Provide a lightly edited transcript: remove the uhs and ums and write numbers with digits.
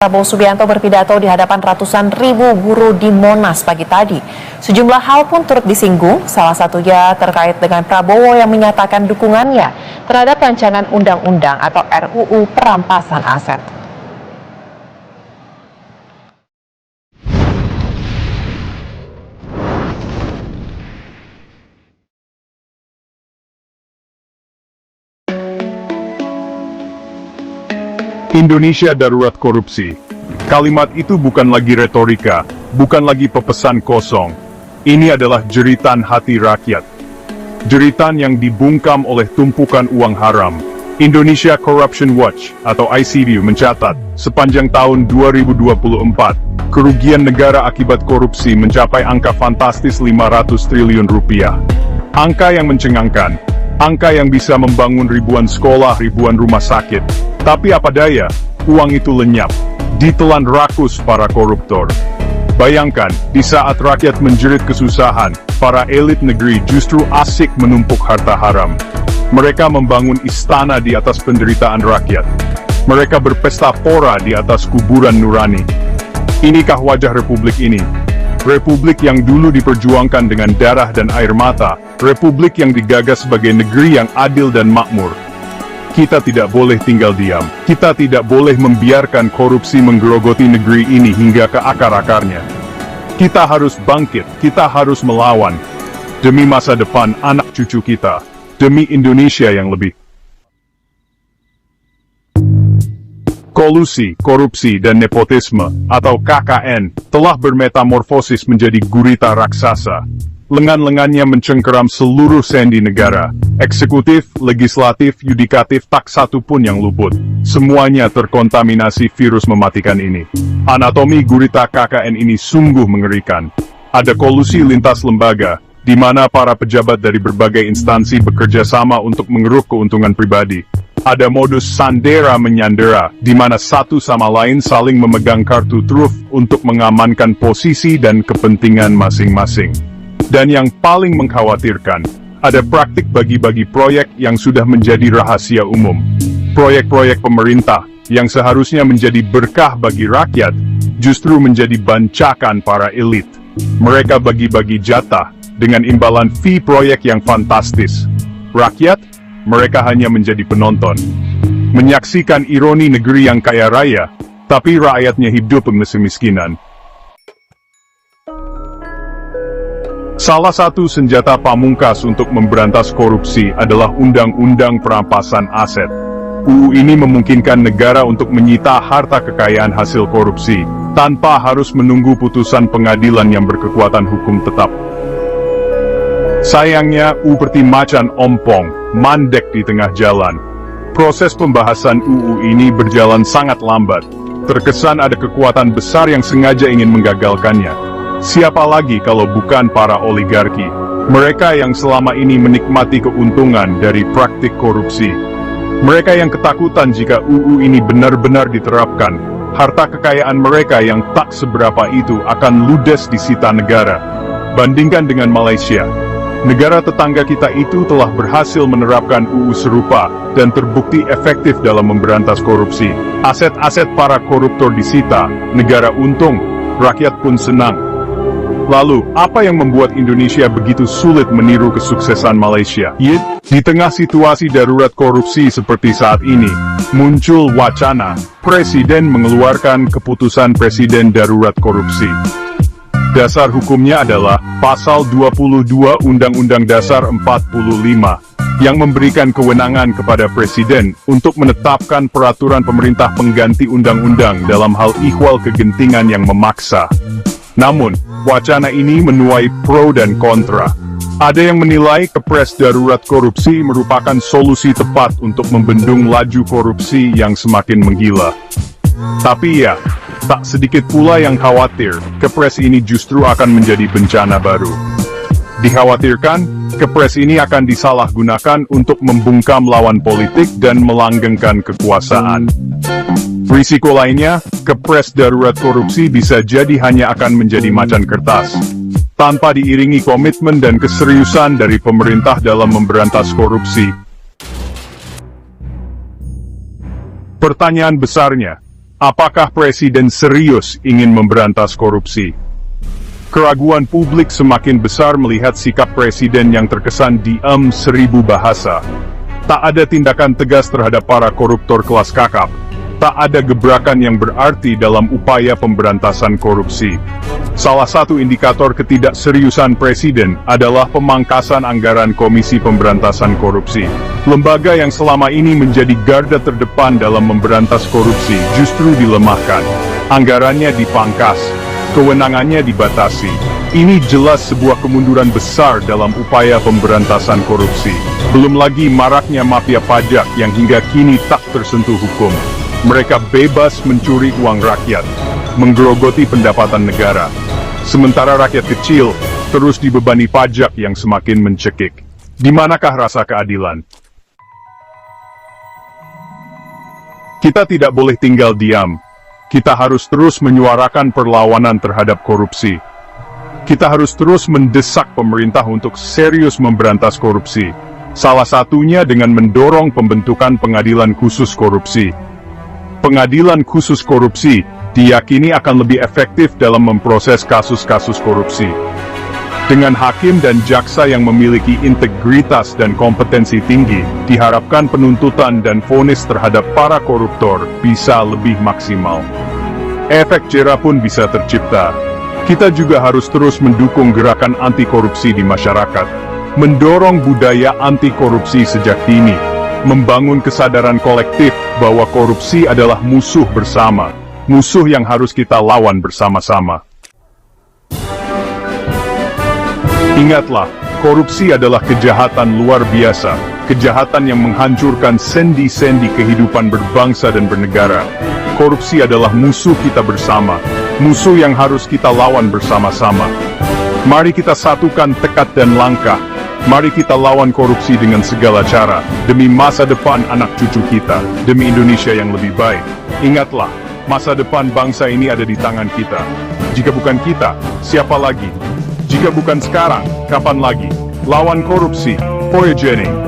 Prabowo Subianto berpidato di hadapan ratusan ribu buruh di Monas pagi tadi. Sejumlah hal pun turut disinggung, salah satunya terkait dengan Prabowo yang menyatakan dukungannya terhadap rancangan undang-undang atau RUU perampasan aset. Indonesia darurat korupsi. Kalimat itu bukan lagi retorika, bukan lagi pepesan kosong. Ini adalah jeritan hati rakyat. Jeritan yang dibungkam oleh tumpukan uang haram. Indonesia Corruption Watch atau ICW mencatat, sepanjang tahun 2024, kerugian negara akibat korupsi mencapai angka fantastis 500 triliun rupiah. Angka yang mencengangkan, angka yang bisa membangun ribuan sekolah, ribuan rumah sakit. Tapi apa daya, uang itu lenyap, ditelan rakus para koruptor. Bayangkan, di saat rakyat menjerit kesusahan, para elit negeri justru asik menumpuk harta haram. Mereka membangun istana di atas penderitaan rakyat. Mereka berpesta pora di atas kuburan nurani. Inikah wajah republik ini? Republik yang dulu diperjuangkan dengan darah dan air mata, republik yang digagas sebagai negeri yang adil dan makmur. Kita tidak boleh tinggal diam. Kita tidak boleh membiarkan korupsi menggerogoti negeri ini hingga ke akar-akarnya. Kita harus bangkit, kita harus melawan. Demi masa depan anak cucu kita. Demi Indonesia yang lebih. Kolusi, korupsi, dan nepotisme, atau KKN, telah bermetamorfosis menjadi gurita raksasa. Lengan-lengannya mencengkeram seluruh sendi negara. Eksekutif, legislatif, yudikatif, tak satu pun yang luput. Semuanya terkontaminasi virus mematikan ini. Anatomi gurita KKN ini sungguh mengerikan. Ada kolusi lintas lembaga, di mana para pejabat dari berbagai instansi bekerja sama untuk mengeruk keuntungan pribadi. Ada modus sandera menyandera, di mana satu sama lain saling memegang kartu truf untuk mengamankan posisi dan kepentingan masing-masing. Dan yang paling mengkhawatirkan, ada praktik bagi-bagi proyek yang sudah menjadi rahasia umum. Proyek-proyek pemerintah yang seharusnya menjadi berkah bagi rakyat, justru menjadi bancakan para elit. Mereka bagi-bagi jatah dengan imbalan fee proyek yang fantastis. Rakyat, mereka hanya menjadi penonton. Menyaksikan ironi negeri yang kaya raya, tapi rakyatnya hidup kemiskinan. Salah satu senjata pamungkas untuk memberantas korupsi adalah Undang-Undang Perampasan Aset. UU ini memungkinkan negara untuk menyita harta kekayaan hasil korupsi, tanpa harus menunggu putusan pengadilan yang berkekuatan hukum tetap. Sayangnya, UU seperti macan ompong, mandek di tengah jalan. Proses pembahasan UU ini berjalan sangat lambat. Terkesan ada kekuatan besar yang sengaja ingin menggagalkannya. Siapa lagi kalau bukan para oligarki, mereka yang selama ini menikmati keuntungan dari praktik korupsi. Mereka yang ketakutan jika UU ini benar-benar diterapkan, harta kekayaan mereka yang tak seberapa itu akan ludes disita negara. Bandingkan dengan Malaysia, negara tetangga kita itu telah berhasil menerapkan UU serupa dan terbukti efektif dalam memberantas korupsi. Aset-aset para koruptor disita, negara untung, rakyat pun senang. Lalu, apa yang membuat Indonesia begitu sulit meniru kesuksesan Malaysia? Di tengah situasi darurat korupsi seperti saat ini, muncul wacana Presiden mengeluarkan keputusan Presiden Darurat Korupsi. Dasar hukumnya adalah Pasal 22 Undang-Undang Dasar 45, yang memberikan kewenangan kepada Presiden untuk menetapkan peraturan pemerintah pengganti undang-undang dalam hal ihwal kegentingan yang memaksa. Namun, wacana ini menuai pro dan kontra. Ada yang menilai Kepres Darurat Korupsi merupakan solusi tepat untuk membendung laju korupsi yang semakin menggila. Tapi ya, tak sedikit pula yang khawatir, Kepres ini justru akan menjadi bencana baru. Dikhawatirkan, Kepres ini akan disalahgunakan untuk membungkam lawan politik dan melanggengkan kekuasaan. Risiko lainnya, Kepres Darurat Korupsi bisa jadi hanya akan menjadi macan kertas, tanpa diiringi komitmen dan keseriusan dari pemerintah dalam memberantas korupsi. Pertanyaan besarnya, Apakah Presiden serius ingin memberantas korupsi? Keraguan publik semakin besar melihat sikap Presiden yang terkesan diam seribu bahasa. Tak ada tindakan tegas terhadap para koruptor kelas kakap. Tak ada gebrakan yang berarti dalam upaya pemberantasan korupsi. Salah satu indikator ketidakseriusan Presiden adalah pemangkasan anggaran Komisi Pemberantasan Korupsi. Lembaga yang selama ini menjadi garda terdepan dalam memberantas korupsi justru dilemahkan. Anggarannya dipangkas, kewenangannya dibatasi. Ini jelas sebuah kemunduran besar dalam upaya pemberantasan korupsi. Belum lagi maraknya mafia pajak yang hingga kini tak tersentuh hukum. Mereka bebas mencuri uang rakyat, menggerogoti pendapatan negara. Sementara rakyat kecil terus dibebani pajak yang semakin mencekik. Di manakah rasa keadilan? Kita tidak boleh tinggal diam. Kita harus terus menyuarakan perlawanan terhadap korupsi. Kita harus terus mendesak pemerintah untuk serius memberantas korupsi. Salah satunya dengan mendorong pembentukan pengadilan khusus korupsi. Pengadilan khusus korupsi diyakini akan lebih efektif dalam memproses kasus-kasus korupsi. Dengan hakim dan jaksa yang memiliki integritas dan kompetensi tinggi, diharapkan penuntutan dan vonis terhadap para koruptor bisa lebih maksimal. Efek jera pun bisa tercipta. Kita juga harus terus mendukung gerakan anti korupsi di masyarakat, mendorong budaya anti korupsi sejak dini, membangun kesadaran kolektif bahwa korupsi adalah musuh bersama, musuh yang harus kita lawan bersama-sama. Ingatlah, korupsi adalah kejahatan luar biasa, kejahatan yang menghancurkan sendi-sendi kehidupan berbangsa dan bernegara. Korupsi adalah musuh kita bersama, musuh yang harus kita lawan bersama-sama. Mari kita satukan tekad dan langkah. Mari kita lawan korupsi dengan segala cara, demi masa depan anak cucu kita, demi Indonesia yang lebih baik. Ingatlah, masa depan bangsa ini ada di tangan kita. Jika bukan kita, siapa lagi? Jika bukan sekarang, kapan lagi? Lawan korupsi, Poyojeni.